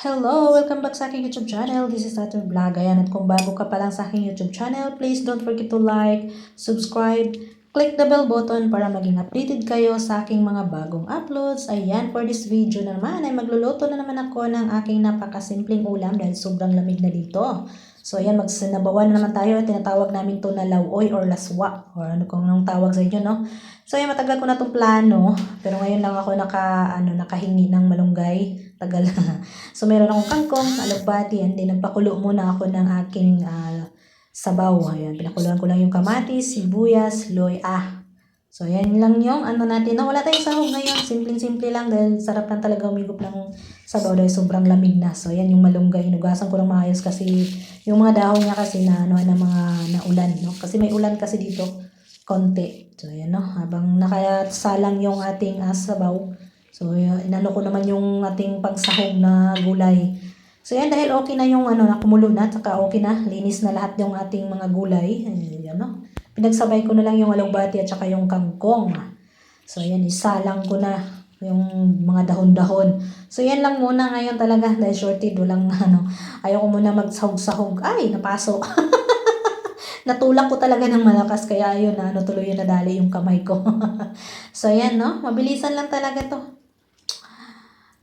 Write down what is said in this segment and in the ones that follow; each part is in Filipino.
Hello! Welcome back sa aking YouTube channel. This is Tatter Vlog. Ayan, at kung bago ka pa lang sa aking YouTube channel, please don't forget to like, subscribe, click the bell button para maging updated kayo sa aking mga bagong uploads. Ayan, for this video na naman ay magluluto na naman ako ng aking napakasimpleng ulam dahil sobrang lamig na dito. So ayan, magsinabawan na naman tayo. Tinatawag namin to na lauoy or laswa or ano kung anong tawag sa inyo, no? So ayan, matagal ko na itong plano pero ngayon lang ako nakahingi ng malunggay. Tagal na. So meron akong kangkong, alugbati, and then nagpakulo muna ako ng aking sabaw. Ayan, pinakuluan ko lang yung kamatis, sibuyas, loy. So ayan lang yung ano natin. No, wala tayong sahog ngayon. Simpleng-simple lang dahil sarap lang talaga umigop ng sabaw dahil sobrang lamig na. So ayan yung malunggay. Inugasan ko lang maayos kasi yung mga dahon niya kasi na ano na mga naulan, no? Kasi may ulan kasi dito konti. So ayan, no, habang nakasalang yung ating sabaw. So inano ko naman yung ating pangsahog na gulay. So yan, dahil okay na yung ano, nakumulo na, saka okay na, linis na lahat yung ating mga gulay. Ayan, no? Pinagsabay ko na lang yung alugbati at saka yung kangkong. So yan, isalang ko na yung mga dahon-dahon. So yan lang muna ngayon talaga dahil shorted, walang ano, ayaw ko muna magsahog-sahog. Ay, napaso. Natulak ko talaga ng malakas kaya ayun na ano, tuloy yung nadali yung kamay ko. So yan, no? Mabilisan lang talaga to.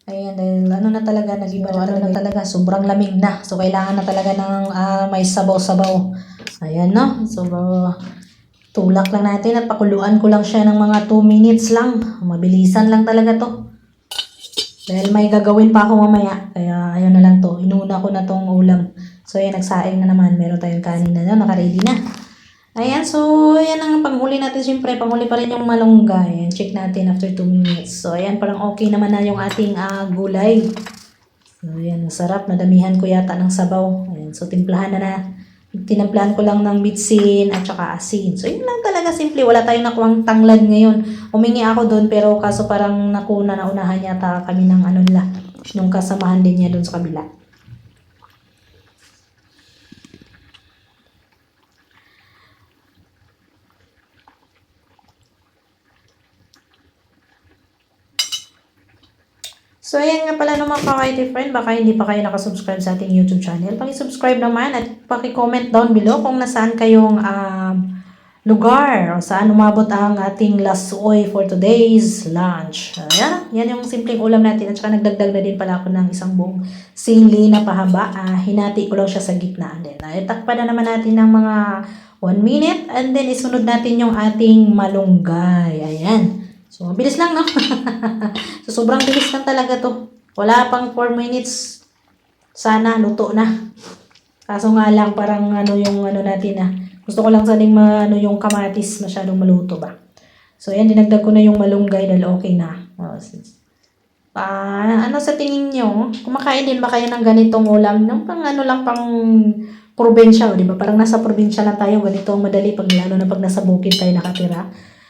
Ayan, dahil ano na talaga, nag-iba na talaga, sobrang lamig na. So, kailangan na talaga ng may sabaw-sabaw. Ayan, no? So, tulak lang natin at pakuluan ko lang siya ng mga 2 minutes lang. Mabilisan lang talaga to. Dahil may gagawin pa ako mamaya. Kaya, ayun na lang to. Inuna ko na tong ulam. So, ayan, nagsaing na naman. Meron tayong kanin na, naka-ready na. Ayan, so, ayan ang panghuli natin. Siyempre, panghuli pa rin yung malunggay. Ayan, check natin after 2 minutes. So, ayan, parang okay naman na yung ating gulay. So, ayan, masarap. Nadamihan ko yata ng sabaw. Ayan, so, timplahan na. Tinamplahan ko lang ng bitsin at saka asin. So, yun lang talaga, simple. Wala tayong nakuhang tanglad ngayon. Humingi ako doon, pero kaso parang naunahan yata kami ng ano nila. Nung kasamahan din niya doon sa kabila. So, ayan nga pala naman ka-IT friend, baka hindi pa kayo nakasubscribe sa ating YouTube channel. Paki-subscribe naman at paki-comment down below kung nasaan kayong lugar o saan umabot ang ating lasoy for today's lunch. Ayan, yan yung simpleng ulam natin at saka nagdagdag na din pala ako ng isang buong sili na pahaba. Hinati ko lang siya sa gitna. And then, itakpan na naman natin ng mga 1 minute and then isunod natin yung ating malunggay. Ayan. So, mabilis lang, no? So, sobrang bilis lang talaga to. Wala pang 4 minutes. Sana, luto na. Kaso nga lang, parang ano yung ano natin gusto ko lang saning ano yung kamatis masyadong maluto ba. So, yan, dinagdag ko na yung malunggay dahil okay na. Ano sa tingin nyo? Kumakain din ba kayo ng ganitong ulam? Nung pang ano lang, pang probinsya, di ba? Parang nasa probinsya lang tayo. Ganito ang madali pag lalo na pag nasa bukid tayo nakatira.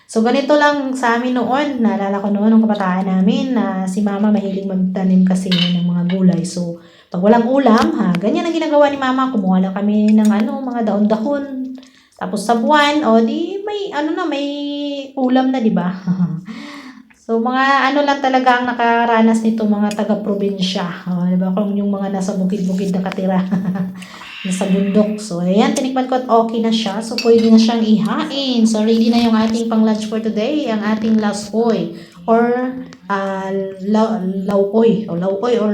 So, ganito lang sa amin noon. Naalala ko noon, nung kabataan namin, na si mama mahilig magtanim kasi ng mga gulay. So, pag walang ulam, ganyan ang ginagawa ni mama. Kumuha lang kami ng mga dahon-dahon. Tapos sa buwan, di may, may ulam na, di ba? So, mga lang talaga ang nakaranas nito, mga taga-probinsya. Di ba? Kung yung mga nasa bukid-bukid nakatira. Nasa bundok. So, ayan, tinikman ko at okay na siya. So, pwede na siyang ihain. So, ready na yung ating pang lunch for today. Ang ating lasoy or lauoy or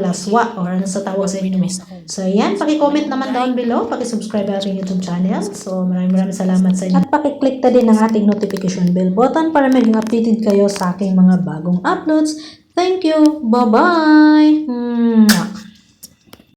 laswa or ano sa tawag sa inyo. So, ayan, paki-comment naman down below. Paki-subscribe sa ating YouTube channel. So, maraming salamat sa inyo. At paki-click na din ang ating notification bell button para maging updated kayo sa aking mga bagong uploads. Thank you. Bye-bye.